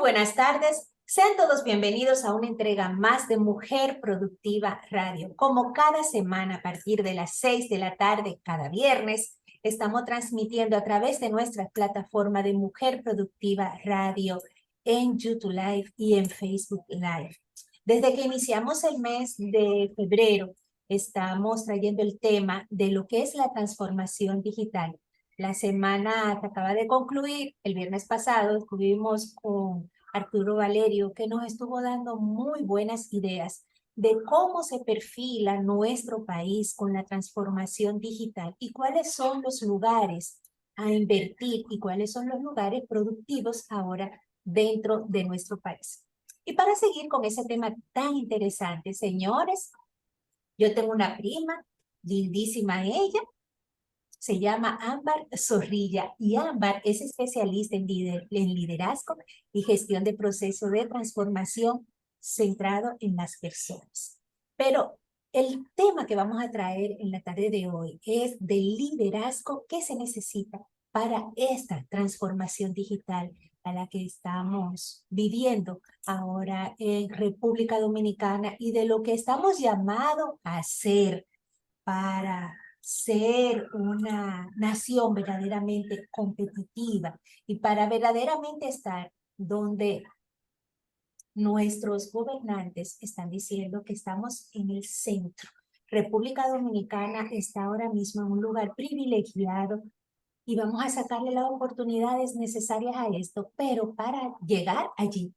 buenas tardes. Sean todos bienvenidos a una entrega más de Mujer Productiva Radio. Como cada semana a partir de las 6 de la tarde, cada viernes, estamos transmitiendo a través de nuestra plataforma de Mujer Productiva Radio en YouTube Live y en Facebook Live. Desde que iniciamos el mes de febrero, estamos trayendo el tema de lo que es la transformación digital. La semana que acaba de concluir, el viernes pasado, estuvimos con Arturo Valerio, que nos estuvo dando muy buenas ideas de cómo se perfila nuestro país con la transformación digital y cuáles son los lugares a invertir y cuáles son los lugares productivos ahora dentro de nuestro país. Y para seguir con ese tema tan interesante, señores, yo tengo una prima, lindísima ella, se llama Ámbar Zorrilla y Ámbar es especialista en liderazgo y gestión de procesos de transformación centrado en las personas. Pero el tema que vamos a traer en la tarde de hoy es del liderazgo que se necesita para esta transformación digital a la que estamos viviendo ahora en República Dominicana y de lo que estamos llamados a hacer para ser una nación verdaderamente competitiva y para verdaderamente estar donde nuestros gobernantes están diciendo que estamos en el centro. República Dominicana está ahora mismo en un lugar privilegiado y vamos a sacarle las oportunidades necesarias a esto, pero para llegar allí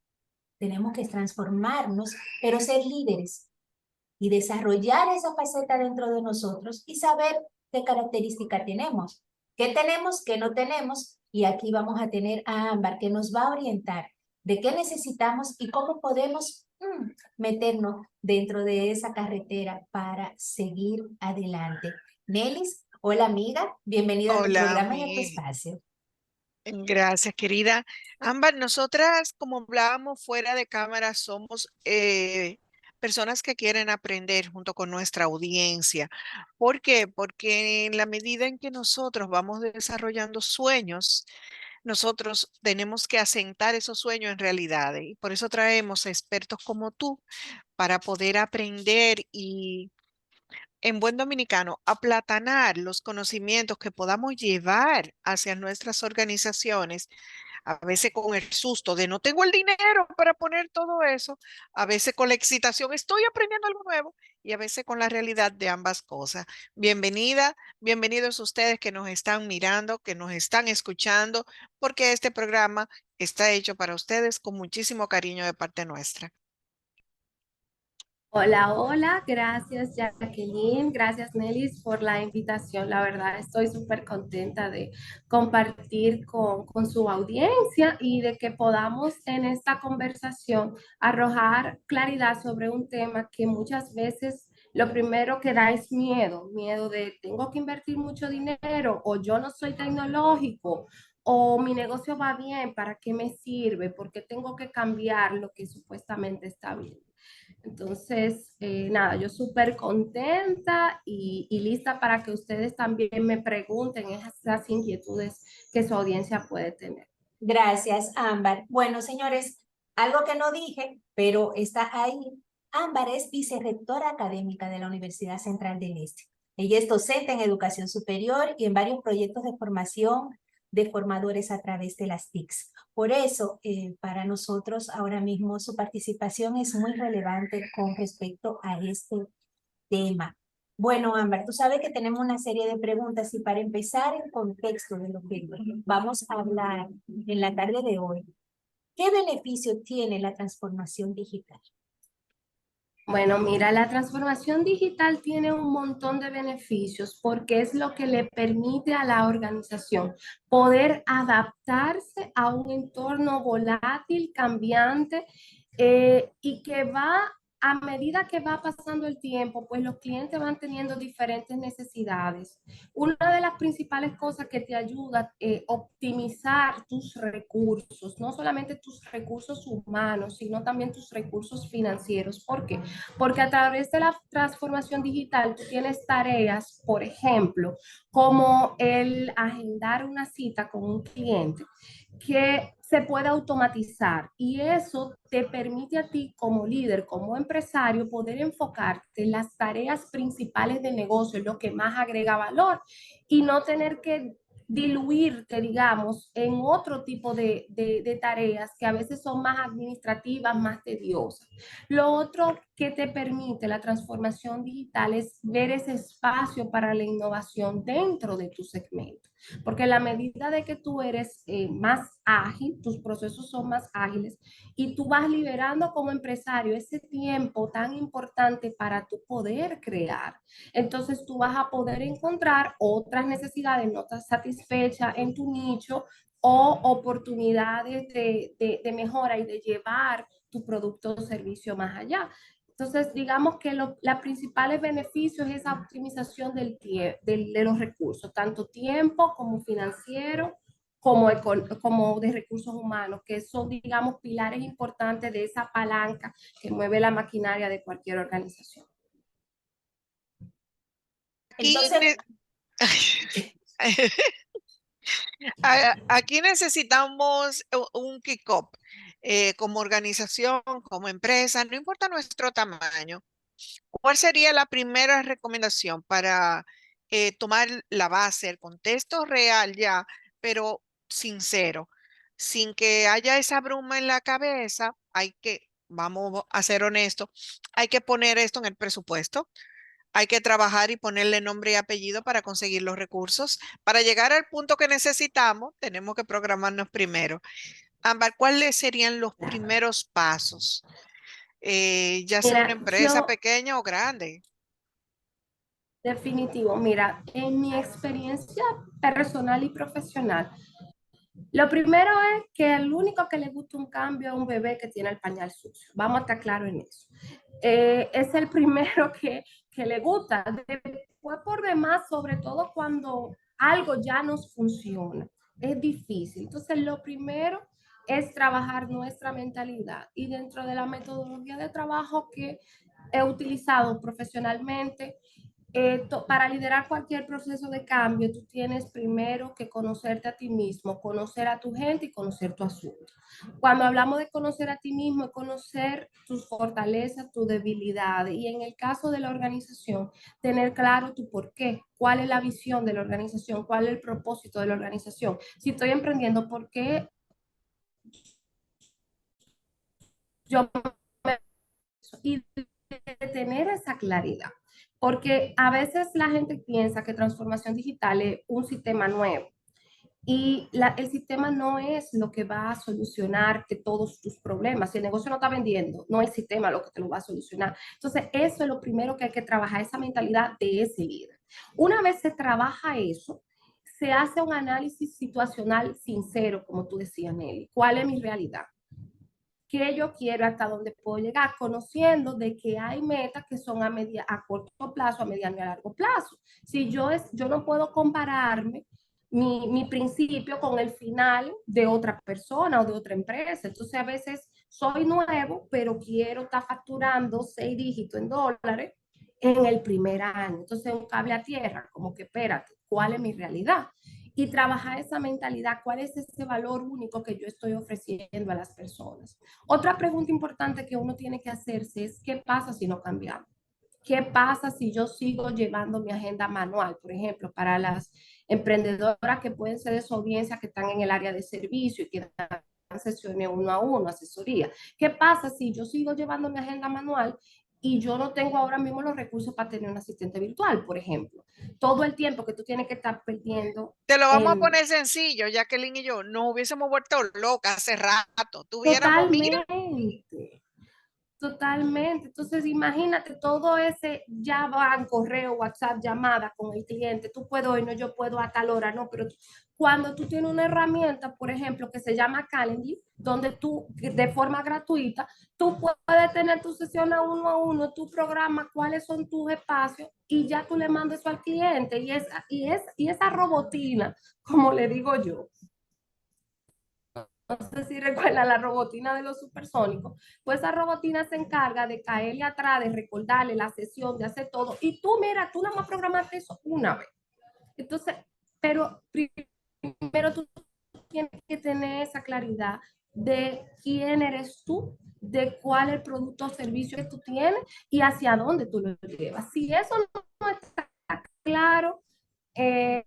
tenemos que transformarnos, pero ser líderes y desarrollar esa faceta dentro de nosotros y saber qué características tenemos, qué no tenemos, y aquí vamos a tener a Ámbar que nos va a orientar de qué necesitamos y cómo podemos meternos dentro de esa carretera para seguir adelante. Nelis, hola amiga, bienvenida a tu Hola, programa y a tu espacio. gracias, querida. Ámbar, nosotras, como hablábamos fuera de cámara, somos personas que quieren aprender junto con nuestra audiencia. ¿Por qué? Porque en la medida en que nosotros vamos desarrollando sueños, nosotros tenemos que asentar esos sueños en realidades. Y por eso traemos a expertos como tú para poder aprender y en buen dominicano, aplatanar los conocimientos que podamos llevar hacia nuestras organizaciones, a veces con el susto de no tengo el dinero para poner todo eso, a veces con la excitación estoy aprendiendo algo nuevo y a veces con la realidad de ambas cosas. Bienvenida, bienvenidos ustedes que nos están mirando, que nos están escuchando, porque este programa está hecho para ustedes con muchísimo cariño de parte nuestra. Hola, hola, gracias Jacqueline, gracias Nelis por la invitación. La verdad estoy súper contenta de compartir con su audiencia y de que podamos en esta conversación arrojar claridad sobre un tema que muchas veces lo primero que da es miedo, miedo de tengo que invertir mucho dinero o yo no soy tecnológico. O mi negocio va bien, ¿para qué me sirve? ¿Por qué tengo que cambiar lo que supuestamente está bien? Entonces, nada, yo súper contenta y lista para que ustedes también me pregunten esas inquietudes que su audiencia puede tener. Gracias, Ámbar. Bueno, señores, algo que no dije, pero está ahí. Ámbar es vicerrectora académica de la Universidad Central del Este. Ella es docente en educación superior y en varios proyectos de formación de formadores a través de las TICs. Por eso, para nosotros ahora mismo su participación es muy relevante con respecto a este tema. Bueno, Ámbar, tú sabes que tenemos una serie de preguntas y para empezar el contexto de lo que vamos a hablar en la tarde de hoy, ¿qué beneficio tiene la transformación digital? Bueno, mira, la transformación digital tiene un montón de beneficios porque es lo que le permite a la organización poder adaptarse a un entorno volátil, cambiante, y que va, a medida que va pasando el tiempo, pues los clientes van teniendo diferentes necesidades. Una de las principales cosas que te ayuda a optimizar tus recursos, no solamente tus recursos humanos, sino también tus recursos financieros. ¿Por qué? Porque a través de la transformación digital tú tienes tareas, por ejemplo, como el agendar una cita con un cliente, que se puede automatizar y eso te permite a ti como líder, como empresario, poder enfocarte en las tareas principales del negocio, en lo que más agrega valor y no tener que diluirte, digamos, en otro tipo de tareas que a veces son más administrativas, más tediosas. Lo otro que te permite la transformación digital es ver ese espacio para la innovación dentro de tu segmento. Porque en la medida de que tú eres más ágil, tus procesos son más ágiles y tú vas liberando como empresario ese tiempo tan importante para tu poder crear. Entonces tú vas a poder encontrar otras necesidades no tan satisfechas en tu nicho o oportunidades de mejora y de llevar tu producto o servicio más allá. Entonces, digamos que los principales beneficios es esa optimización de los recursos, tanto tiempo como financiero, como de recursos humanos, que son, digamos, pilares importantes de esa palanca que mueve la maquinaria de cualquier organización. Aquí, Entonces, aquí necesitamos un kick-off como organización, como empresa, no importa nuestro tamaño. ¿Cuál sería la primera recomendación para tomar la base, el contexto real ya, pero sincero, sin que haya esa bruma en la cabeza? Vamos a ser honestos, hay que poner esto en el presupuesto. Hay que trabajar y ponerle nombre y apellido para conseguir los recursos. Para llegar al punto que necesitamos, tenemos que programarnos primero. Ámbar, ¿cuáles serían los claro. primeros pasos? Ya sea una Mira, empresa yo pequeña o grande. definitivo, mira, en mi experiencia personal y profesional, lo primero es que el único que le gusta un cambio es un bebé que tiene el pañal sucio. Vamos a estar claros en eso. Es el primero que le gusta. Después por demás, sobre todo cuando algo ya nos funciona, es difícil. Entonces, lo primero es trabajar nuestra mentalidad y dentro de la metodología de trabajo que he utilizado profesionalmente, para liderar cualquier proceso de cambio, tú tienes primero que conocerte a ti mismo, conocer a tu gente y conocer tu asunto. Cuando hablamos de conocer a ti mismo, es conocer tus fortalezas, tus debilidades y en el caso de la organización, tener claro tu por qué, cuál es la visión de la organización, cuál es el propósito de la organización. Si estoy emprendiendo, ¿por qué yo me... y de tener esa claridad? Porque a veces la gente piensa que transformación digital es un sistema nuevo y el sistema no es lo que va a solucionarte todos tus problemas. Si el negocio no está vendiendo, no es el sistema lo que te lo va a solucionar. Entonces, eso es lo primero que hay que trabajar, esa mentalidad de ese líder. Una vez se trabaja eso, se hace un análisis situacional sincero, como tú decías, Nelly. ¿Cuál es mi realidad? ¿Qué yo quiero, hasta dónde puedo llegar, conociendo de que hay metas que son a corto plazo, a mediano y a largo plazo? Si yo no puedo compararme mi principio con el final de otra persona o de otra empresa. Entonces a veces soy nuevo, pero quiero estar facturando 6 dígitos en dólares en el primer año. Entonces un cable a tierra, como que espérate, ¿cuál es mi realidad? Y trabajar esa mentalidad, cuál es ese valor único que yo estoy ofreciendo a las personas. Otra pregunta importante que uno tiene que hacerse es, ¿qué pasa si no cambiamos? ¿Qué pasa si yo sigo llevando mi agenda manual? Por ejemplo, para las emprendedoras que pueden ser de su audiencia, que están en el área de servicio y que dan sesiones uno a uno, asesoría. ¿Qué pasa si yo sigo llevando mi agenda manual y yo no tengo ahora mismo los recursos para tener un asistente virtual, por ejemplo? Todo el tiempo que tú tienes que estar perdiendo Te lo vamos a en... poner sencillo, Jacqueline y yo nos hubiésemos vuelto locas hace rato. Tuviéramos, mira, Totalmente. Totalmente. Entonces, imagínate todo ese ya van correo, WhatsApp, llamada con el cliente. Tú puedo hoy, no, yo puedo a tal hora, no, pero cuando tú tienes una herramienta, por ejemplo, que se llama Calendly, donde tú de forma gratuita, tú puedes tener tu sesión a uno, tu programa, cuáles son tus espacios y ya tú le mandas eso al cliente y esa robotina, como le digo yo, no sé si recuerda la robotina de los supersónicos, pues esa robotina se encarga de caerle atrás, de recordarle la sesión, de hacer todo. Y tú, mira, tú nada más programaste eso una vez. Entonces, pero primero tú tienes que tener esa claridad de quién eres tú, de cuál es el producto o servicio que tú tienes y hacia dónde tú lo llevas. Si eso no está claro, eh,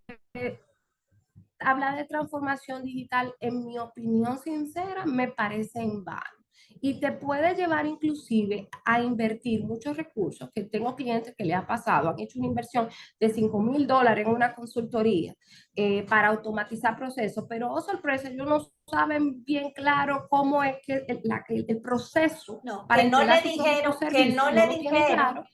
hablar de transformación digital, en mi opinión sincera, me parece en vano. Y te puede llevar inclusive a invertir muchos recursos, que tengo clientes que le ha pasado, han hecho una inversión de $5,000 en una consultoría para automatizar procesos, pero oh sorpresa, ellos no saben bien claro cómo es que el proceso No, para que no le entregar su producto o dijeron, que servicio, no no le lo tienen dijeron claro.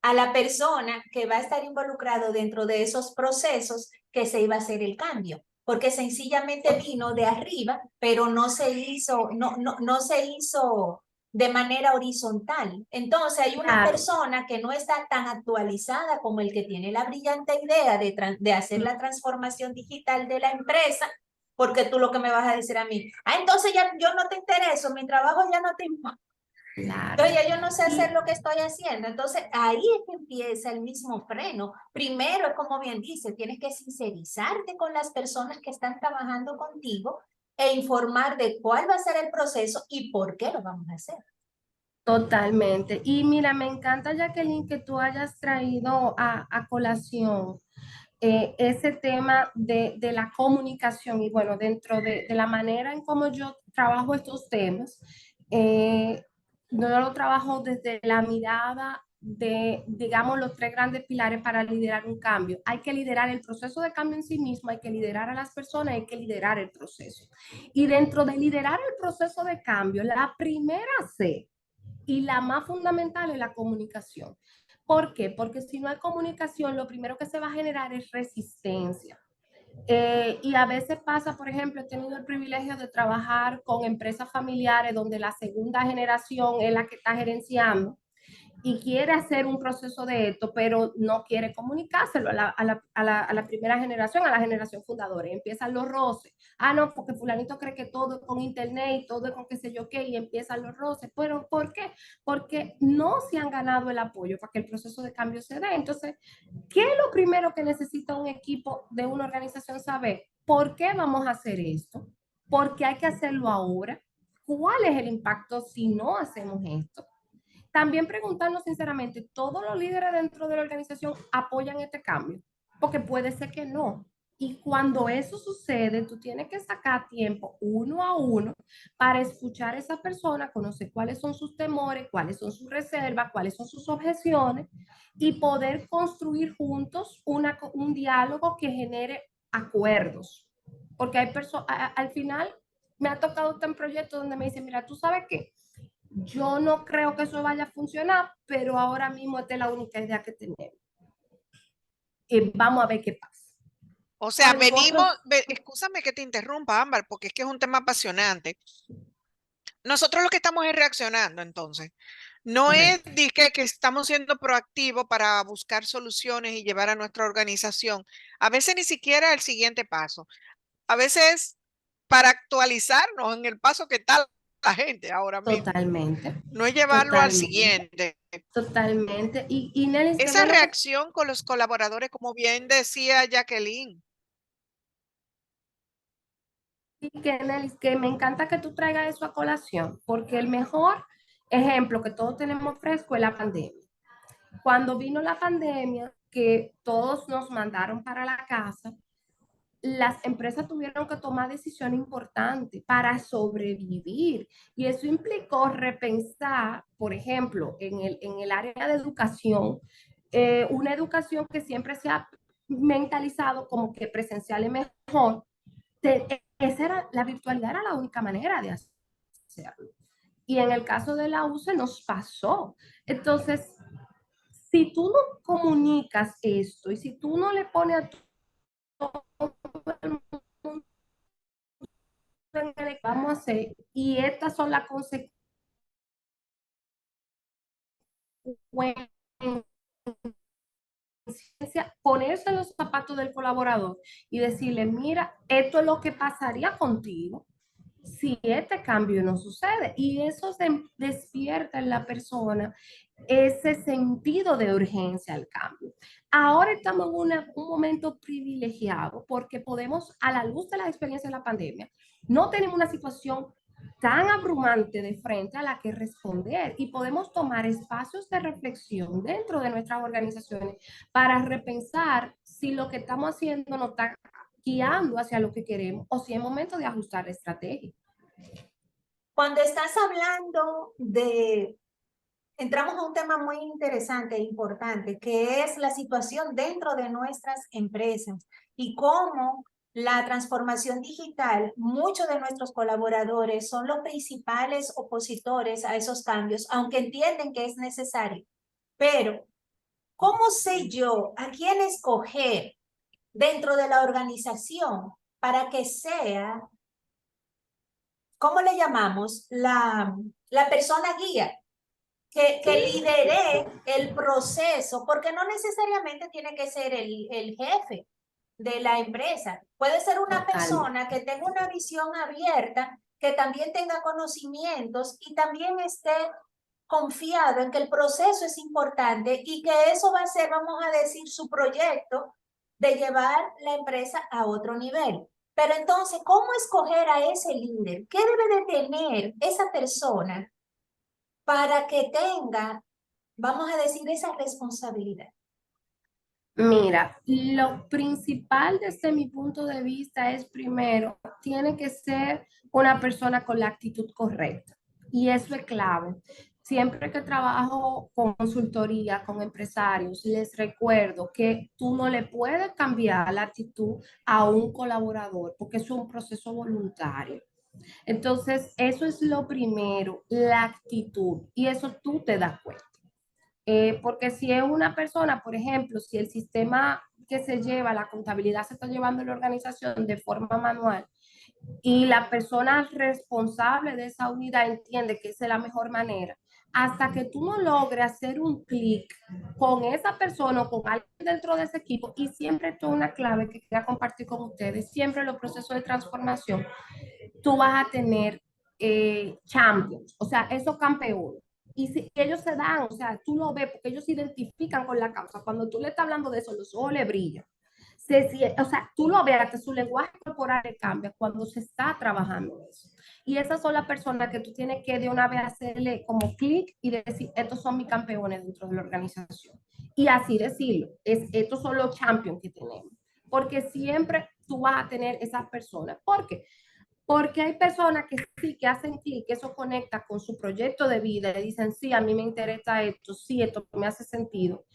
a la persona que va a estar involucrado dentro de esos procesos que se iba a hacer el cambio, porque sencillamente vino de arriba, pero no se hizo, no se hizo de manera horizontal. Entonces hay una Claro. persona que no está tan actualizada como el que tiene la brillante idea de hacer la transformación digital de la empresa, porque tú lo que me vas a decir a mí, entonces ya yo no te intereso, mi trabajo ya no te importa. Claro. Entonces ya yo no sé hacer Y lo que estoy haciendo. Entonces ahí es que empieza el mismo freno. Primero, como bien dice, tienes que sincerizarte con las personas que están trabajando contigo e informar de cuál va a ser el proceso y por qué lo vamos a hacer. totalmente. Y mira, me encanta, Jacqueline, que tú hayas traído a colación ese tema de la comunicación. Y bueno, dentro de la manera en cómo yo trabajo estos temas, yo lo trabajo desde la mirada de, digamos, los tres grandes pilares para liderar un cambio. Hay que liderar el proceso de cambio en sí mismo, hay que liderar a las personas, hay que liderar el proceso. Y dentro de liderar el proceso de cambio, la primera C y la más fundamental es la comunicación. ¿Por qué? Porque si no hay comunicación, lo primero que se va a generar es resistencia. Y a veces pasa, por ejemplo, he tenido el privilegio de trabajar con empresas familiares donde la segunda generación es la que está gerenciando y quiere hacer un proceso de esto, pero no quiere comunicárselo a la primera generación, a la generación fundadora. Y empiezan los roces. No, porque fulanito cree que todo es con internet y todo es con qué sé yo qué, y empiezan los roces. ¿Pero por qué? Porque no se han ganado el apoyo para que el proceso de cambio se dé. Entonces, ¿qué es lo primero que necesita un equipo de una organización saber? ¿Por qué vamos a hacer esto? ¿Por qué hay que hacerlo ahora? ¿Cuál es el impacto si no hacemos esto? También preguntarnos sinceramente, ¿todos los líderes dentro de la organización apoyan este cambio? Porque puede ser que no. Y cuando eso sucede, tú tienes que sacar tiempo uno a uno para escuchar a esa persona, conocer cuáles son sus temores, cuáles son sus reservas, cuáles son sus objeciones y poder construir juntos un diálogo que genere acuerdos. Porque hay personas, al final me ha tocado estar en proyectos donde me dicen, mira, ¿tú sabes qué? Yo no creo que eso vaya a funcionar, pero ahora mismo esta es la única idea que tenemos. Vamos a ver qué pasa. O sea, En venimos, otros, escúchame que te interrumpa, Ámbar, porque es que es un tema apasionante. Nosotros lo que estamos es reaccionando, entonces. No es correcto, que estamos siendo proactivos para buscar soluciones y llevar a nuestra organización. A veces ni siquiera el siguiente paso. A veces para actualizarnos en el paso que está la gente ahora mismo. totalmente, No es llevarlo al totalmente, siguiente. totalmente. Y Nelly, qué Esa bueno que, reacción con los colaboradores, como bien decía Jacqueline. Nelly, que me encanta que tú traigas eso a colación, porque el mejor ejemplo que todos tenemos fresco es la pandemia. Cuando vino la pandemia, que todos nos mandaron para la casa, las empresas tuvieron que tomar decisiones importantes para sobrevivir y eso implicó repensar, por ejemplo, en el área de educación, una educación que siempre se ha mentalizado como que presencial es mejor. Esa era, la virtualidad era la única manera de hacerlo. Y en el caso de la UCE nos pasó. Entonces, si tú no comunicas esto y si tú no le pones a todo el mundo vamos a hacer y estas son las consecuencias, ponerse en los zapatos del colaborador y decirle, mira, esto es lo que pasaría contigo si este cambio no sucede. Y eso despierta en la persona ese sentido de urgencia al cambio. Ahora estamos en un momento privilegiado porque podemos, a la luz de la experiencia de la pandemia, no tenemos una situación tan abrumante de frente a la que responder y podemos tomar espacios de reflexión dentro de nuestras organizaciones para repensar si lo que estamos haciendo nos está guiando hacia lo que queremos o si es momento de ajustar la estrategia. Cuando estás hablando de, entramos a un tema muy interesante e importante, que es la situación dentro de nuestras empresas y cómo la transformación digital, muchos de nuestros colaboradores son los principales opositores a esos cambios, aunque entienden que es necesario. Pero, ¿cómo sé yo a quién escoger dentro de la organización para que sea, ¿cómo le llamamos? La persona guía, que lidere el proceso, porque no necesariamente tiene que ser el jefe de la empresa. Puede ser una Totalmente. persona que tenga una visión abierta, que también tenga conocimientos y también esté confiado en que el proceso es importante y que eso va a ser, vamos a decir, su proyecto de llevar la empresa a otro nivel. Pero entonces, ¿cómo escoger a ese líder? ¿Qué debe de tener esa persona para que tenga, vamos a decir, esa responsabilidad? Mira, lo principal desde mi punto de vista es primero, tiene que ser una persona con la actitud correcta. Y eso es clave. Siempre que trabajo con consultoría, con empresarios, les recuerdo que tú no le puedes cambiar la actitud a un colaborador porque es un proceso voluntario. Entonces, eso es lo primero, la actitud. Y eso tú te das cuenta. Porque si es una persona, por ejemplo, si el sistema que se lleva, la contabilidad se está llevando en la organización de forma manual y la persona responsable de esa unidad entiende que esa es la mejor manera, hasta que tú no logres hacer un clic con esa persona o con alguien dentro de ese equipo, y siempre esto es una clave que quería compartir con ustedes, siempre los procesos de transformación, tú vas a tener champions, o sea, esos campeones. Y si ellos se dan, o sea, tú lo ves porque ellos se identifican con la causa. Cuando tú le estás hablando de eso, los ojos le brillan. O sea, tú lo ves, que su lenguaje corporal cambia cuando se está trabajando eso. Y esas son las personas que tú tienes que de una vez hacerle como clic y decir, estos son mis campeones dentro de la organización. Y así decirlo, estos son los champions que tenemos. Porque siempre tú vas a tener esas personas. ¿Por qué? Porque hay personas que sí, que hacen clic, que eso conecta con su proyecto de vida y dicen, sí, a mí me interesa esto, sí, esto me hace sentido.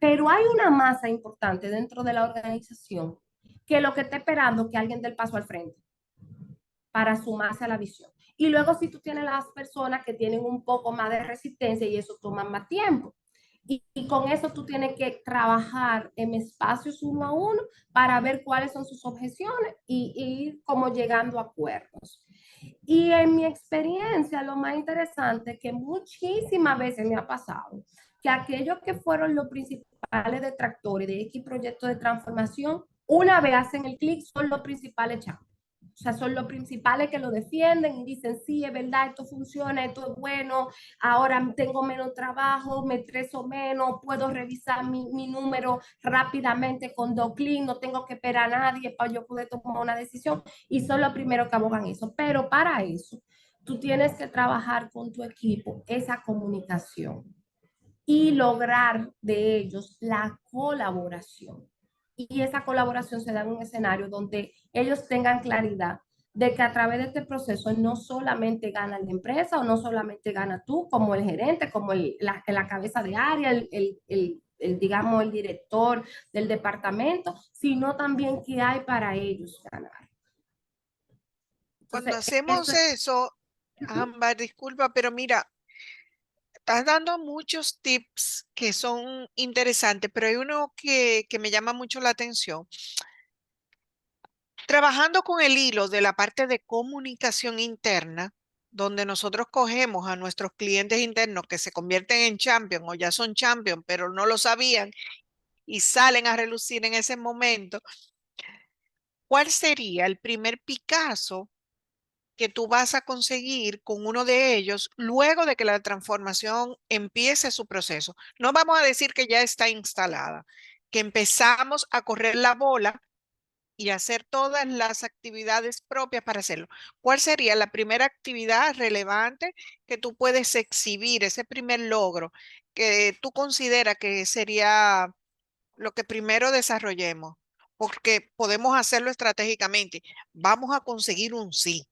Pero hay una masa importante dentro de la organización que lo que está esperando que alguien dé el paso al frente para sumarse a la visión. Y luego si tú tienes las personas que tienen un poco más de resistencia y eso toma más tiempo. Y con eso tú tienes que trabajar en espacios uno a uno para ver cuáles son sus objeciones y ir como llegando a acuerdos. Y en mi experiencia, lo más interesante que muchísimas veces me ha pasado, que aquellos que fueron los principales detractores de X proyecto de transformación, una vez hacen el clic, son los principales chavos. O sea, son los principales que lo defienden y dicen, sí, es verdad, esto funciona, esto es bueno, ahora tengo menos trabajo, me estreso menos, puedo revisar mi número rápidamente con dos clics, no tengo que esperar a nadie para yo poder tomar una decisión. Y son los primeros que abogan eso. Pero para eso, tú tienes que trabajar con tu equipo esa comunicación y lograr de ellos la colaboración. Y esa colaboración se da en un escenario donde ellos tengan claridad de que a través de este proceso no solamente gana la empresa o no solamente gana tú como el gerente, como la cabeza de área, digamos, el director del departamento, sino también que hay para ellos ganar. Cuando Entonces, hacemos eso es... eso, Ámbar, disculpa, pero mira, estás dando muchos tips que son interesantes, pero hay uno que me llama mucho la atención. Trabajando con el hilo de la parte de comunicación interna, donde nosotros cogemos a nuestros clientes internos que se convierten en champion o ya son champion, pero no lo sabían y salen a relucir en ese momento, ¿cuál sería el primer Picasso que tú vas a conseguir con uno de ellos luego de que la transformación empiece su proceso. No vamos a decir que ya está instalada, que empezamos a correr la bola y hacer todas las actividades propias para hacerlo. ¿Cuál sería la primera actividad relevante que tú puedes exhibir, ese primer logro que tú consideras que sería lo que primero desarrollemos? Porque podemos hacerlo estratégicamente. Vamos a conseguir un sí,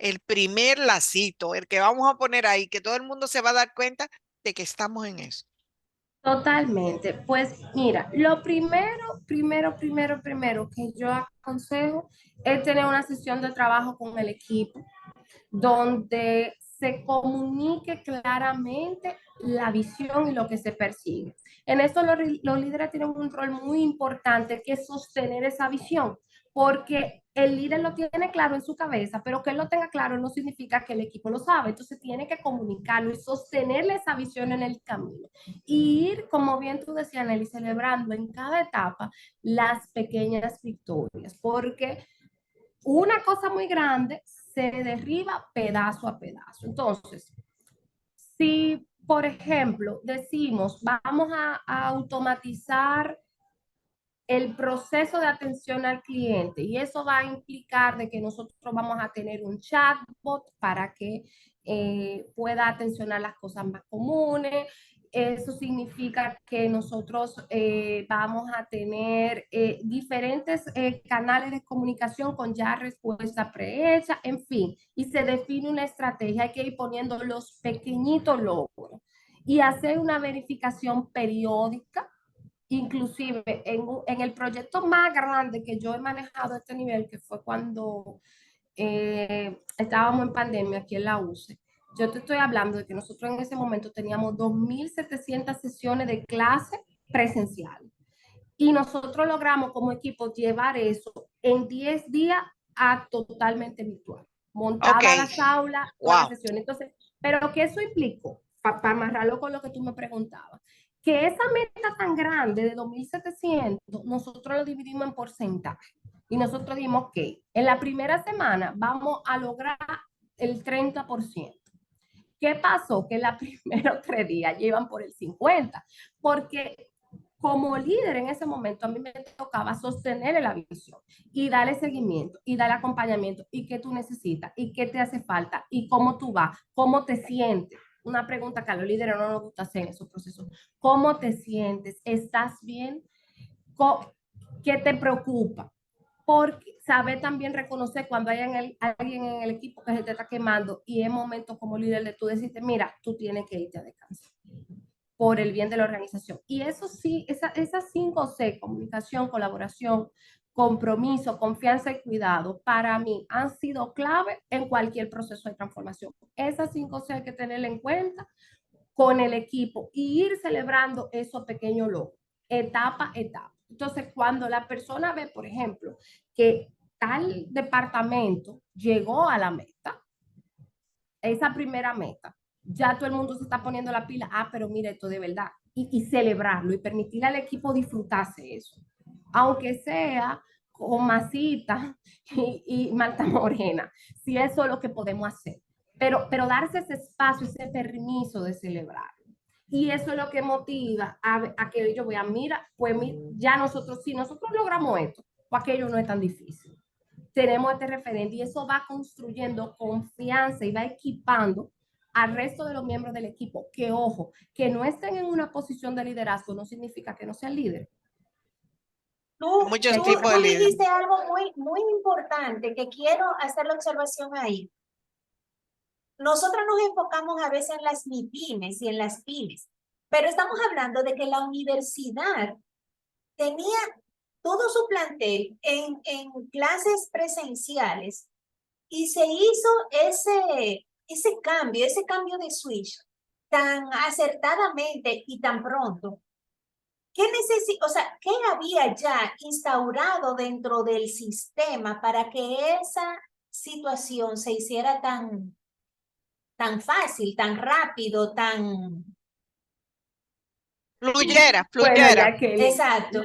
el primer lacito, el que vamos a poner ahí, que todo el mundo se va a dar cuenta de que estamos en eso. Totalmente. Pues mira, lo primero que yo aconsejo es tener una sesión de trabajo con el equipo donde se comunique claramente la visión y lo que se persigue. En esto los líderes tienen un rol muy importante que es sostener esa visión, porque el líder lo tiene claro en su cabeza, pero que él lo tenga claro no significa que el equipo lo sabe, entonces tiene que comunicarlo y sostenerle esa visión en el camino. Y ir, como bien tú decías, Nelly, celebrando en cada etapa las pequeñas victorias, porque una cosa muy grande se derriba pedazo a pedazo. Entonces, si, por ejemplo, decimos, vamos a automatizar el proceso de atención al cliente y eso va a implicar de que nosotros vamos a tener un chatbot para que pueda atencionar las cosas más comunes. Eso significa que nosotros vamos a tener diferentes canales de comunicación con ya respuesta prehecha, en fin, y se define una estrategia. Hay que ir poniendo los pequeñitos logros y hacer una verificación periódica. Inclusive en el proyecto más grande que yo he manejado a este nivel, que fue cuando estábamos en pandemia aquí en la UCE, yo te estoy hablando de que nosotros en ese momento teníamos 2.700 sesiones de clase presencial y nosotros logramos como equipo llevar eso en 10 días a totalmente virtual, Ok, montada las aulas, todas las wow. sesiones. Entonces, pero ¿qué eso implicó? Para amarrarlo con lo que tú me preguntabas, que esa meta tan grande de 2.700, nosotros lo dividimos en porcentaje. Y nosotros dijimos, ok, en la primera semana vamos a lograr el 30%. ¿Qué pasó? Que en los primeros 3 días llevan por el 50%, porque como líder en ese momento a mí me tocaba sostener la visión y darle seguimiento y darle acompañamiento y qué tú necesitas y qué te hace falta y cómo tú vas, cómo te sientes. Una pregunta que a los líderes no nos gusta hacer en esos procesos. ¿Cómo te sientes? ¿Estás bien? ¿Qué te preocupa? Porque saber también reconocer cuando hay alguien en el equipo que se te está quemando y es momento como líder de tú decirte, mira, tú tienes que irte a descansar por el bien de la organización. Y eso sí, esas 5 C, comunicación, colaboración, compromiso, confianza y cuidado, para mí han sido clave en cualquier proceso de transformación. Esas 5 C hay que tenerla en cuenta con el equipo y ir celebrando esos pequeños logros, etapa a etapa. Entonces, cuando la persona ve, por ejemplo, que tal departamento llegó a la meta, esa primera meta, ya todo el mundo se está poniendo la pila, pero mira esto de verdad, y celebrarlo y permitirle al equipo disfrutarse eso, aunque sea con masita y malta morena, si eso es lo que podemos hacer, pero darse ese espacio, ese permiso de celebrar. Y eso es lo que motiva a que yo voy mira, pues ya nosotros, si nosotros logramos esto, pues aquello no es tan difícil. Tenemos este referente y eso va construyendo confianza y va equipando al resto de los miembros del equipo, que ojo, que no estén en una posición de liderazgo no significa que no sean líderes. Muchos Tú, tipos de tú líderes. dijiste algo muy, muy importante que quiero hacer la observación ahí. Nosotros nos enfocamos a veces en las MIPIMES y en las pymes, pero estamos hablando de que la universidad tenía todo su plantel en clases presenciales y se hizo ese cambio de switch tan acertadamente y tan pronto. O sea, ¿qué había ya instaurado dentro del sistema para que esa situación se hiciera tan fácil, tan rápido, tan... Fluyera, Bueno, fluyera. Jacqueline, Exacto.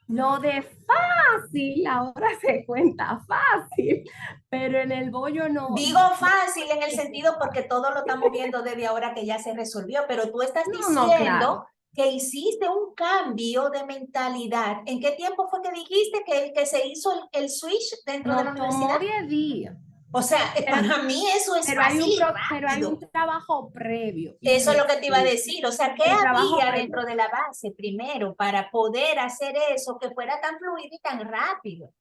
Lo de fácil, ahora se cuenta fácil, pero en el bollo no, Digo fácil en el sentido porque todo lo estamos viendo desde ahora que ya se resolvió, pero tú estás no, claro. diciendo que hiciste un cambio de mentalidad. ¿En qué tiempo fue que dijiste que se hizo el switch dentro de la Nos tomó universidad? 10 días, O sea, pero, para mí eso es así, pero hay un rápido. trabajo previo. Eso es Y lo que te iba a decir. O sea, ¿qué el trabajo había previo. dentro de la base primero para poder hacer eso que fuera tan fluido y tan rápido?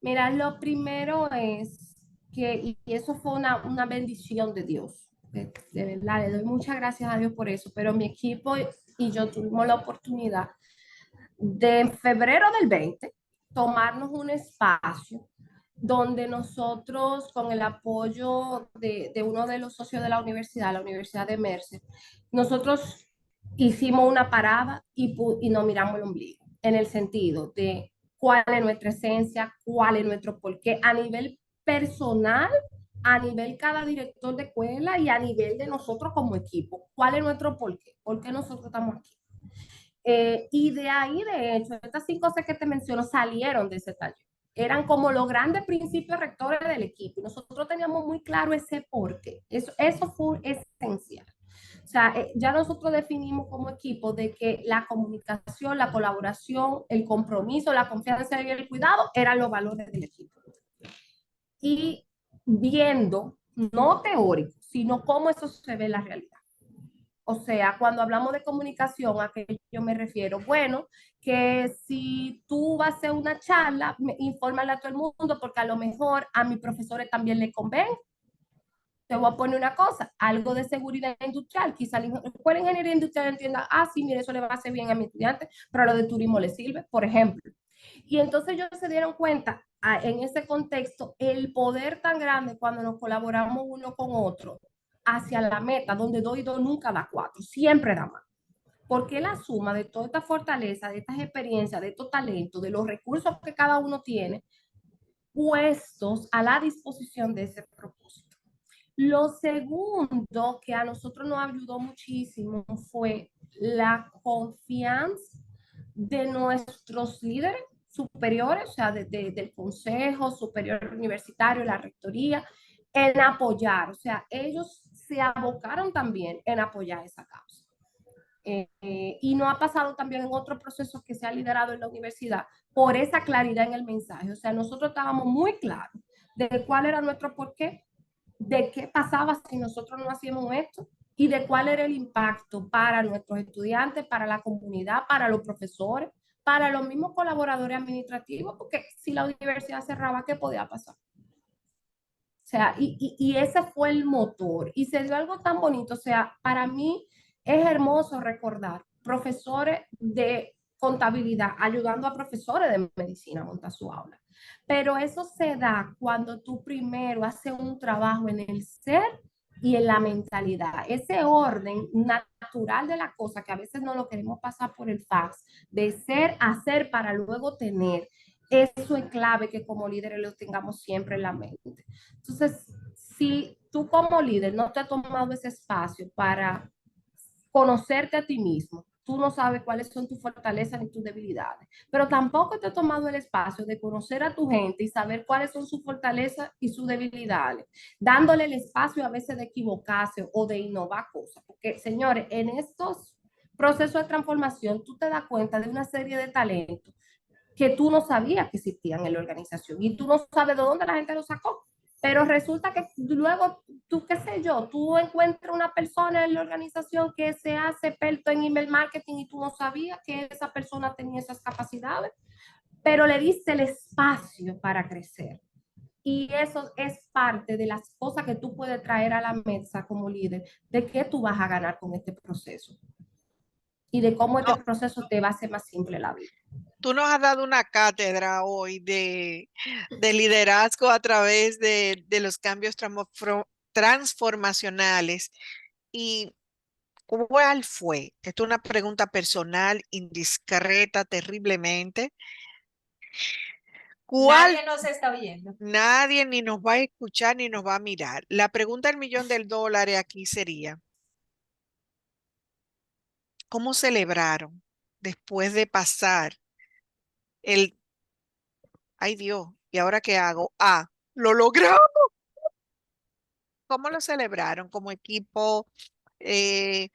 Mira, lo primero es que, y eso fue una bendición de Dios. De verdad, le doy muchas gracias a Dios por eso, pero mi equipo y yo tuvimos la oportunidad de en febrero del 20 tomarnos un espacio donde nosotros, con el apoyo de uno de los socios de la Universidad de Mercer, nosotros hicimos una parada y nos miramos el ombligo, en el sentido de cuál es nuestra esencia, cuál es nuestro porqué, a nivel personal, a nivel cada director de escuela y a nivel de nosotros como equipo, cuál es nuestro porqué, por qué nosotros estamos aquí. Y de ahí, de hecho, estas 5 cosas que te menciono salieron de ese taller. Eran como los grandes principios rectores del equipo. Y nosotros teníamos muy claro ese porqué. Eso fue esencial. O sea, ya nosotros definimos como equipo de que la comunicación, la colaboración, el compromiso, la confianza y el cuidado eran los valores del equipo. Y viendo, no teórico, sino cómo eso se ve en la realidad. O sea, cuando hablamos de comunicación, ¿a qué yo me refiero? Bueno, que si tú vas a hacer una charla, infórmale a todo el mundo, porque a lo mejor a mis profesores también les conviene. Te voy a poner una cosa, algo de seguridad industrial. Quizá la escuela de ingeniería industrial entienda, ah, sí, mire, eso le va a hacer bien a mi estudiante, pero a lo de turismo le sirve, por ejemplo. Y entonces ellos se dieron cuenta en ese contexto el poder tan grande cuando nos colaboramos uno con otro hacia la meta, donde 2 y 2 nunca da 4, siempre da más. Porque la suma de toda esta fortaleza, de estas experiencias, de estos talentos, de los recursos que cada uno tiene, puestos a la disposición de ese propósito. Lo segundo que a nosotros nos ayudó muchísimo fue la confianza de nuestros líderes superiores, o sea, del Consejo Superior Universitario, la Rectoría, en apoyar, o sea, ellos se abocaron también en apoyar esa causa. Y no ha pasado también en otros procesos que se ha liderado en la universidad por esa claridad en el mensaje. O sea, nosotros estábamos muy claros de cuál era nuestro porqué, de qué pasaba si nosotros no hacíamos esto y de cuál era el impacto para nuestros estudiantes, para la comunidad, para los profesores, para los mismos colaboradores administrativos, porque si la universidad cerraba, ¿qué podía pasar? O sea, y ese fue el motor. Y se dio algo tan bonito. O sea, para mí es hermoso recordar profesores de contabilidad ayudando a profesores de medicina a montar su aula. Pero eso se da cuando tú primero haces un trabajo en el ser y en la mentalidad. Ese orden natural de la cosa que a veces no lo queremos pasar por el fax, de ser, hacer para luego tener. Eso es clave que como líderes lo tengamos siempre en la mente. Entonces, si tú como líder no te has tomado ese espacio para conocerte a ti mismo, tú no sabes cuáles son tus fortalezas ni tus debilidades, pero tampoco te has tomado el espacio de conocer a tu gente y saber cuáles son sus fortalezas y sus debilidades, dándole el espacio a veces de equivocarse o de innovar cosas, porque señores, en estos procesos de transformación tú te das cuenta de una serie de talentos que tú no sabías que existían en la organización y tú no sabes de dónde la gente lo sacó. Pero resulta que luego, tú qué sé yo, tú encuentras una persona en la organización que se hace experto en email marketing y tú no sabías que esa persona tenía esas capacidades, pero le diste el espacio para crecer. Y eso es parte de las cosas que tú puedes traer a la mesa como líder, de qué tú vas a ganar con este proceso y de cómo este No, proceso te va a hacer más simple la vida. tú nos has dado una cátedra hoy de liderazgo a través de los cambios transformacionales. ¿Y cuál fue? Esto es una pregunta personal, indiscreta, terriblemente. ¿Cuál? Nadie nos está oyendo. Nadie ni nos va a escuchar ni nos va a mirar. La pregunta del millón del dólar aquí sería, ¿cómo celebraron después de pasar el, ay Dios, ¿y ahora qué hago? Ah, lo logramos. ¿Cómo lo celebraron como equipo? Eh,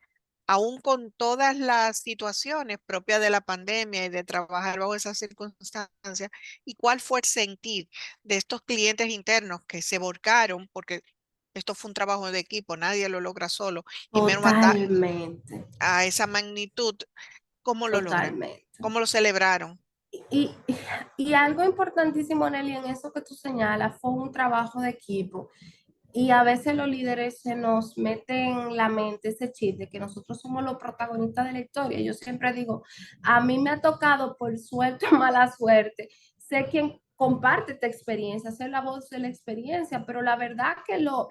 Aún con todas las situaciones propias de la pandemia y de trabajar bajo esas circunstancias, ¿y cuál fue el sentir de estos clientes internos que se volcaron? Porque esto fue un trabajo de equipo, nadie lo logra solo, y menos Totalmente, a esa magnitud. ¿Cómo lo logran? totalmente. ¿Cómo lo celebraron? Y, y algo importantísimo, Nelly, en eso que tú señalas, fue un trabajo de equipo. Y a veces los líderes se nos meten en la mente ese chip de que nosotros somos los protagonistas de la historia. Yo siempre digo, a mí me ha tocado por suerte o mala suerte, sé quien comparte esta experiencia, ser la voz de la experiencia, pero la verdad que lo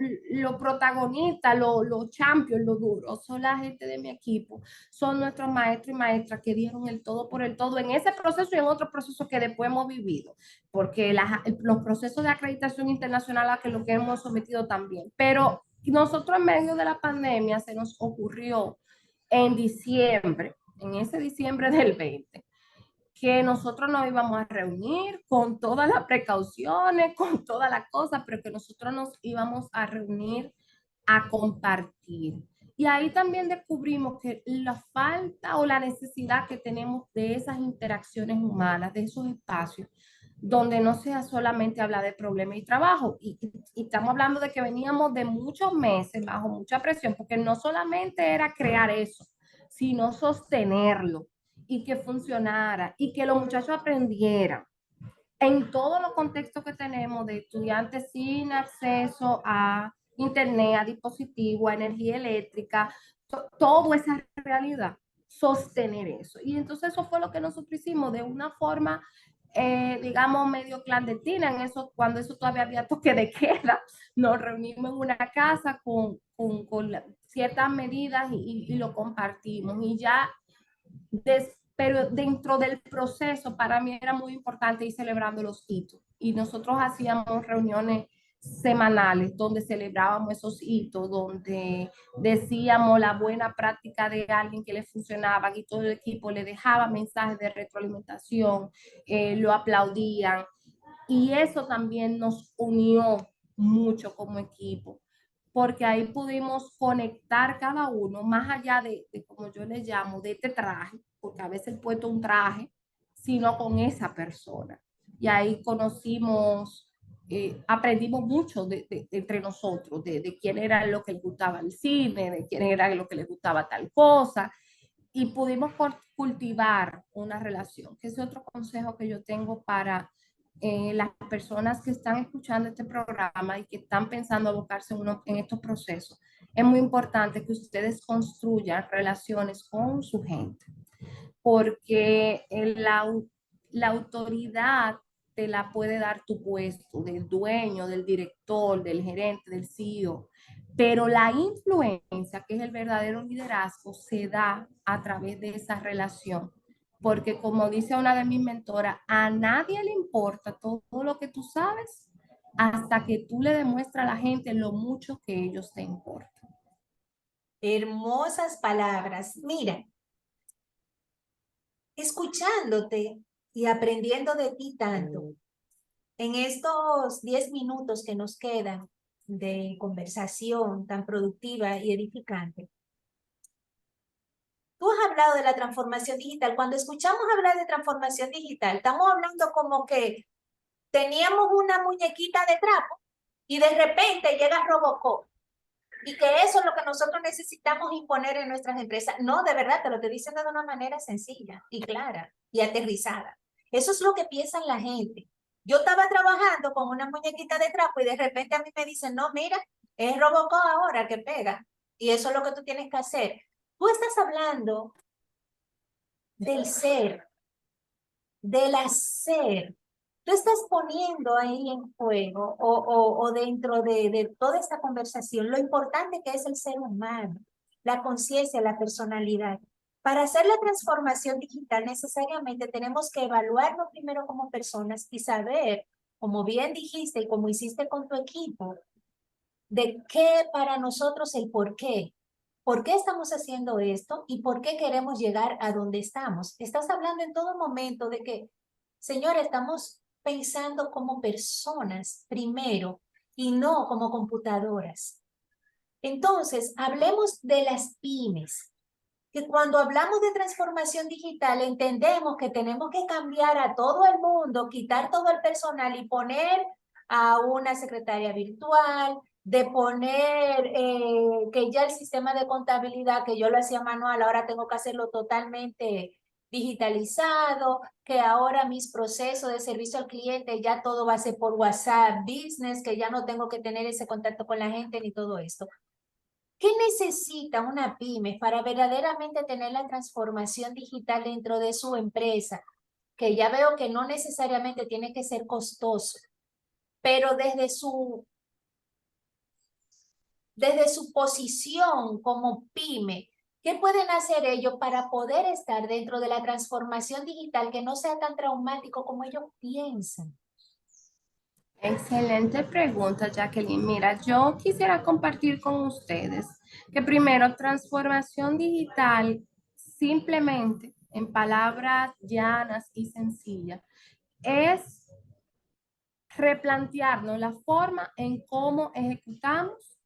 protagonista, los champions, lo duro, son la gente de mi equipo, son nuestros maestros y maestras que dieron el todo por el todo en ese proceso y en otros procesos que después hemos vivido porque los procesos de acreditación internacional a que lo que hemos sometido también. Pero nosotros en medio de la pandemia se nos ocurrió en diciembre, en ese diciembre del 20, que nosotros nos íbamos a reunir con todas las precauciones, con todas las cosas, pero que nosotros nos íbamos a reunir a compartir. Y ahí también descubrimos que la falta o la necesidad que tenemos de esas interacciones humanas, de esos espacios, donde no sea solamente hablar de problemas y trabajo. Y estamos hablando de que veníamos de muchos meses bajo mucha presión, porque no solamente era crear eso, sino sostenerlo y que funcionara y que los muchachos aprendieran en todos los contextos que tenemos de estudiantes sin acceso a internet, a dispositivos, a energía eléctrica, toda esa realidad, sostener eso. Y entonces eso fue lo que nosotros hicimos de una forma, digamos, medio clandestina, en eso, cuando eso todavía había toque de queda, nos reunimos en una casa con ciertas medidas y lo compartimos. Y ya pero dentro del proceso para mí era muy importante ir celebrando los hitos y nosotros hacíamos reuniones semanales donde celebrábamos esos hitos, donde decíamos la buena práctica de alguien que le funcionaba y todo el equipo le dejaba mensajes de retroalimentación, lo aplaudían y eso también nos unió mucho como equipo porque ahí pudimos conectar cada uno, más allá de como yo le llamo, de este traje, porque a veces el puesto un traje, sino con esa persona. Y ahí conocimos, aprendimos mucho entre nosotros, de quién era lo que les gustaba el cine, de quién era lo que les gustaba tal cosa, y pudimos cultivar una relación, que es otro consejo que yo tengo para las personas que están escuchando este programa y que están pensando abocarse en estos procesos. Es muy importante que ustedes construyan relaciones con su gente, porque la autoridad te la puede dar tu puesto, del dueño, del director, del gerente, del CEO, pero la influencia, que es el verdadero liderazgo, se da a través de esa relación. Porque como dice una de mis mentoras, a nadie le importa todo lo que tú sabes hasta que tú le demuestras a la gente lo mucho que ellos te importan. Hermosas palabras. Mira, escuchándote y aprendiendo de ti tanto, en estos 10 minutos que nos quedan de conversación tan productiva y edificante, tú has hablado de la transformación digital. Cuando escuchamos hablar de transformación digital, estamos hablando como que teníamos una muñequita de trapo y de repente llega Robocop. Y que eso es lo que nosotros necesitamos imponer en nuestras empresas. No, de verdad, te lo estoy diciendo de una manera sencilla y clara y aterrizada. Eso es lo que piensa la gente. Yo estaba trabajando con una muñequita de trapo y de repente a mí me dicen, no, mira, es Robocop ahora que pega. Y eso es lo que tú tienes que hacer. Tú estás hablando del ser, del hacer. Tú estás poniendo ahí en juego o dentro de toda esta conversación lo importante que es el ser humano, la conciencia, la personalidad. Para hacer la transformación digital necesariamente tenemos que evaluarnos primero como personas y saber, como bien dijiste y como hiciste con tu equipo, de qué para nosotros el por qué. ¿Por qué estamos haciendo esto y por qué queremos llegar a donde estamos? Estás hablando en todo momento de que Señores, estamos pensando como personas primero y no como computadoras. Entonces, hablemos de las pymes, que cuando hablamos de transformación digital entendemos que tenemos que cambiar a todo el mundo, quitar todo el personal y poner a una secretaria virtual, de poner que ya el sistema de contabilidad que yo lo hacía manual, ahora tengo que hacerlo totalmente digitalizado, que ahora mis procesos de servicio al cliente ya todo va a ser por WhatsApp Business, que ya no tengo que tener ese contacto con la gente ni todo esto. ¿Qué necesita una pyme para verdaderamente tener la transformación digital dentro de su empresa? Que ya veo que no necesariamente tiene que ser costoso, pero desde su posición como pyme, ¿qué pueden hacer ellos para poder estar dentro de la transformación digital que no sea tan traumático como ellos piensan? Excelente pregunta, Jacqueline. Mira, yo quisiera compartir con ustedes que primero, transformación digital, simplemente en palabras llanas y sencillas, es replantearnos la forma en cómo ejecutamos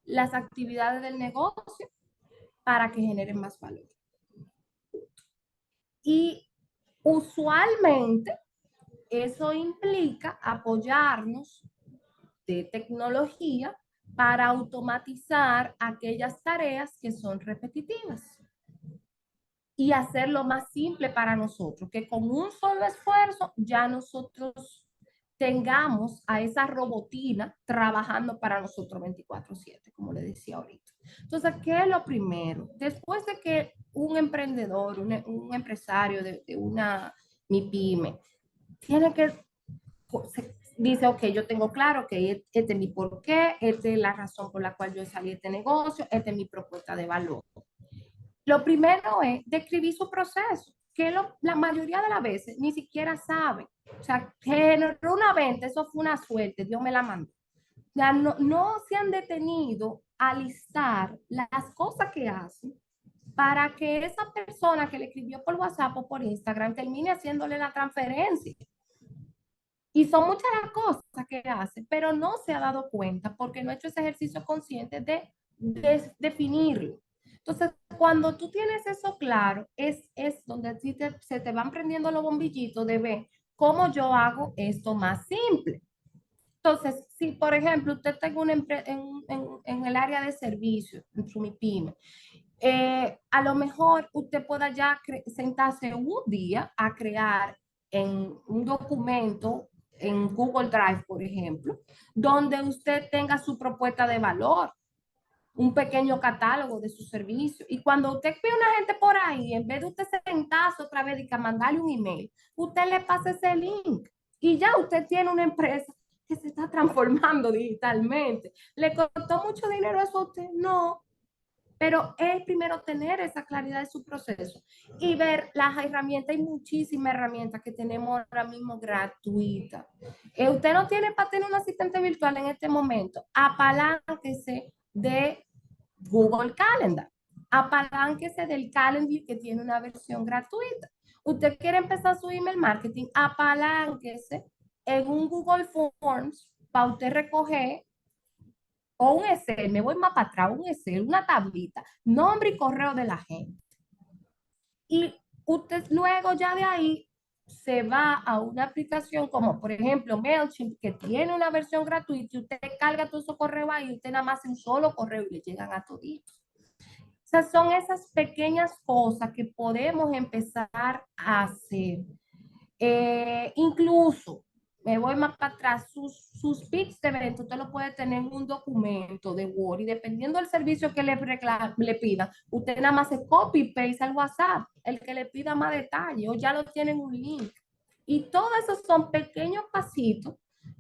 las actividades del negocio para que generen más valor. Y usualmente eso implica apoyarnos de tecnología para automatizar aquellas tareas que son repetitivas y hacerlo más simple para nosotros, que con un solo esfuerzo ya nosotros tengamos a esa robotina trabajando para nosotros 24/7, como le decía ahorita. Entonces, ¿qué es lo primero? Después de que un emprendedor, un empresario de una MIPYME, tiene que dice, ok, yo tengo claro que este es mi porqué, esta es la razón por la cual yo salí de este negocio, esta es mi propuesta de valor. Lo primero es describir su proceso, que la mayoría de las veces ni siquiera sabe. O sea, generó una venta, eso fue una suerte, Dios me la mandó. Ya no se han detenido a listar las cosas que hacen para que esa persona que le escribió por WhatsApp o por Instagram termine haciéndole la transferencia. Y son muchas las cosas que hace, pero no se ha dado cuenta porque no ha hecho ese ejercicio consciente de definirlo. Entonces, cuando tú tienes eso claro, es donde se te van prendiendo los bombillitos de ver cómo yo hago esto más simple. Entonces, si por ejemplo usted tenga en el área de servicios, en su MIPYME, a lo mejor usted pueda ya sentarse un día a crear en un documento en Google Drive, por ejemplo, donde usted tenga su propuesta de valor, un pequeño catálogo de su servicio. Y cuando usted ve una gente por ahí, en vez de usted sentarse otra vez y que mandarle un email, usted le pasa ese link y ya usted tiene una empresa que se está transformando digitalmente. ¿Le costó mucho dinero eso a usted? No, pero es primero tener esa claridad de su proceso y ver las herramientas. Hay muchísimas herramientas que tenemos ahora mismo gratuitas. Usted no tiene para tener un asistente virtual en este momento, apalánquese de Google Calendar, apalánquese del Calendar que tiene una versión gratuita. Usted quiere empezar su email marketing, apalánquese en un Google Forms para usted recoger, o un Excel, me voy más para atrás, un Excel, una tablita, nombre y correo de la gente. Y usted luego ya de ahí se va a una aplicación como por ejemplo MailChimp, que tiene una versión gratuita, y usted carga todo su correo ahí, usted nada más hace un solo correo y le llegan a toditos. O sea, son esas pequeñas cosas que podemos empezar a hacer. Incluso, me voy más para atrás, sus pitch de evento, usted lo puede tener en un documento de Word y dependiendo del servicio que le pida, usted nada más se copy y paste al WhatsApp, el que le pida más detalle o ya lo tiene en un link. Y todos esos son pequeños pasitos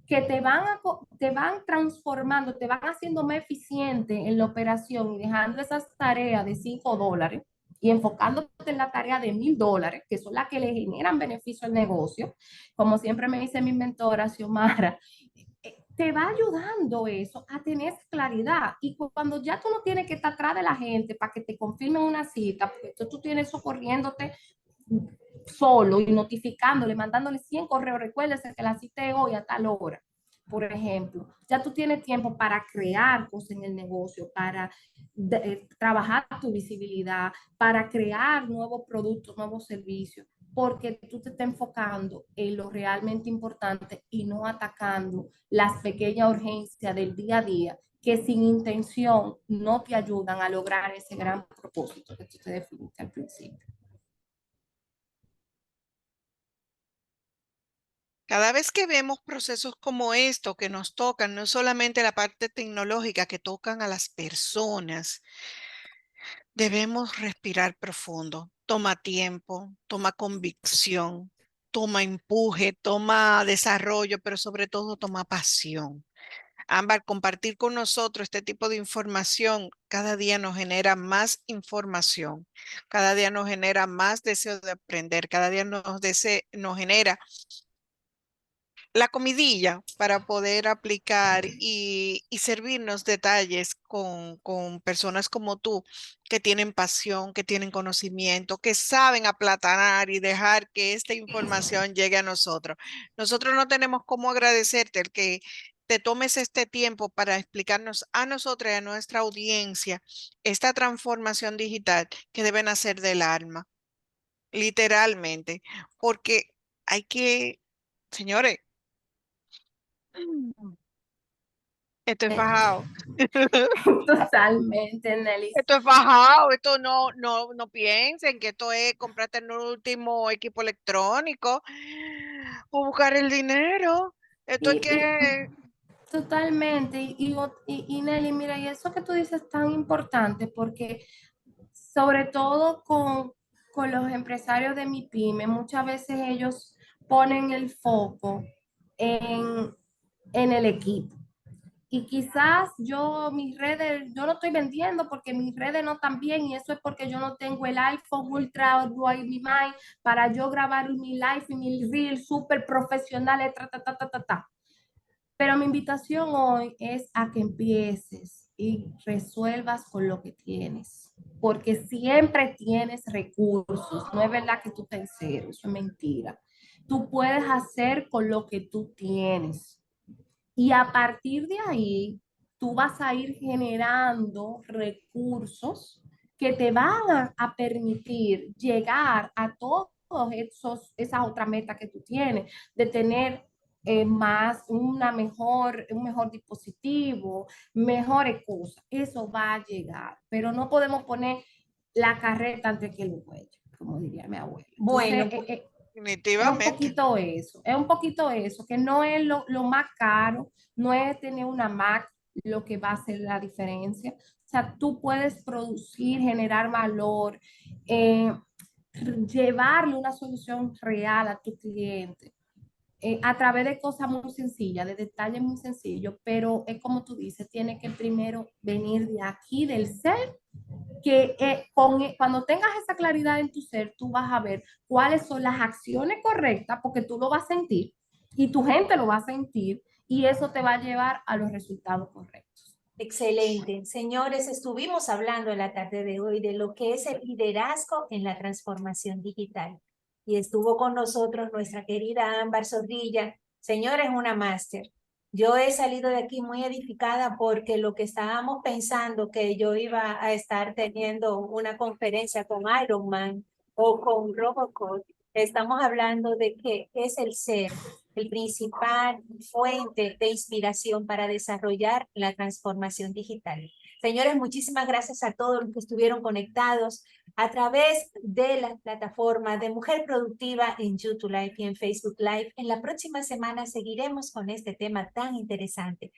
que te van transformando, te van haciendo más eficiente en la operación y dejando esas tareas de $5 y enfocándote en la tarea de $1000, que son las que le generan beneficio al negocio, como siempre me dice mi mentora, Xiomara, te va ayudando eso a tener claridad. Y cuando ya tú no tienes que estar atrás de la gente para que te confirmen una cita, porque tú tienes eso corriéndote solo y notificándole, mandándole 100 correos, recuérdese que la cité hoy a tal hora, por ejemplo. Ya tú tienes tiempo para crear cosas en el negocio, para trabajar tu visibilidad, para crear nuevos productos, nuevos servicios, porque tú te estás enfocando en lo realmente importante y no atacando las pequeñas urgencias del día a día que sin intención no te ayudan a lograr ese gran propósito que tú te definiste al principio. Cada vez que vemos procesos como esto que nos tocan, no solamente la parte tecnológica, que tocan a las personas, debemos respirar profundo. Toma tiempo, toma convicción, toma empuje, toma desarrollo, pero sobre todo toma pasión. Ámbar, compartir con nosotros este tipo de información cada día nos genera más información, cada día nos genera más deseo de aprender, cada día nos genera la comidilla para poder aplicar y servirnos detalles con personas como tú que tienen pasión, que tienen conocimiento, que saben aplatanar y dejar que esta información llegue a nosotros. Nosotros no tenemos cómo agradecerte el que te tomes este tiempo para explicarnos a nosotros y a nuestra audiencia esta transformación digital que debe nacer del alma, literalmente, porque hay que, señores, esto es fajado. Totalmente, Nelly. Esto es fajado. Esto no piensen que esto es comprarte el último equipo electrónico o buscar el dinero. Esto es Y, y que totalmente. Y Nelly, mira, y eso que tú dices es tan importante porque sobre todo con los empresarios de mi pyme, muchas veces ellos ponen el foco en, en el equipo. Y quizás mis redes, yo no estoy vendiendo porque mis redes no están bien y eso es porque yo no tengo el iPhone Ultra o Mi Mind para yo grabar mi live y mi reel súper profesionales, Pero mi invitación hoy es a que empieces y resuelvas con lo que tienes, porque siempre tienes recursos. No es verdad que tú te en cero, eso es mentira. Tú puedes hacer con lo que tú tienes. Y a partir de ahí, tú vas a ir generando recursos que te van a permitir llegar a todos esas otras metas que tú tienes, de tener un mejor dispositivo, mejores cosas. Eso va a llegar, pero no podemos poner la carreta antes que el cuello, como diría mi abuela. Entonces, Bueno, definitivamente. es un poquito eso, que no es lo más caro, no es tener una Mac lo que va a hacer la diferencia. O sea, tú puedes producir, generar valor, eh, llevarle una solución real a tu cliente a través de cosas muy sencillas, de detalles muy sencillos, pero es como tú dices, tiene que primero venir de aquí, del ser, que cuando tengas esa claridad en tu ser, tú vas a ver cuáles son las acciones correctas, porque tú lo vas a sentir y tu gente lo va a sentir y eso te va a llevar a los resultados correctos. excelente. Señores, estuvimos hablando en la tarde de hoy de lo que es el liderazgo en la transformación digital. Y estuvo con nosotros nuestra querida Ámbar Zorrilla. Señores, una máster. Yo he salido de aquí muy edificada porque lo que estábamos pensando que yo iba a estar teniendo una conferencia con Iron Man o con Robocop, estamos hablando de que es el ser el principal fuente de inspiración para desarrollar la transformación digital. Señores, muchísimas gracias a todos los que estuvieron conectados a través de la plataforma de Mujer Productiva en YouTube Live y en Facebook Live. En la próxima semana seguiremos con este tema tan interesante.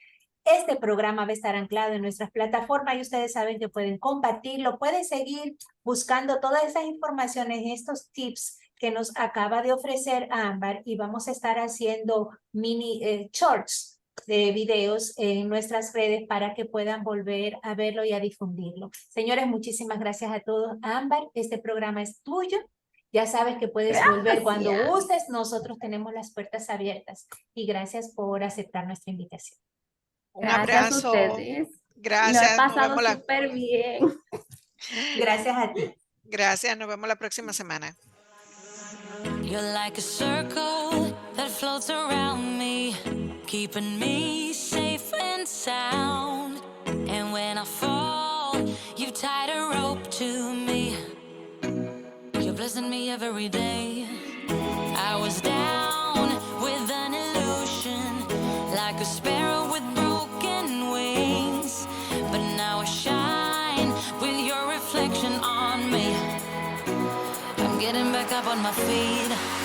Este programa va a estar anclado en nuestras plataformas y ustedes saben que pueden compartirlo, pueden seguir buscando todas esas informaciones, estos tips que nos acaba de ofrecer Ámbar y vamos a estar haciendo mini shorts de videos en nuestras redes para que puedan volver a verlo y a difundirlo. Señores, muchísimas gracias a todos. Ámbar, este programa es tuyo. Ya sabes que puedes volver cuando gustes. Nosotros tenemos las puertas abiertas y gracias por aceptar nuestra invitación. Un Gracias a abrazo. ustedes. Lo he Gracias. Nos pasado vemos súper bien. Gracias a ti. Gracias. Nos vemos la próxima semana. You're like a circle that floats around me, keeping me safe and sound. And when I fall, you tied a rope to me. You're blessing me every day. I was down with an illusion, like a sparrow with broken wings. But now I shine with your reflection on me. I'm getting back up on my feet.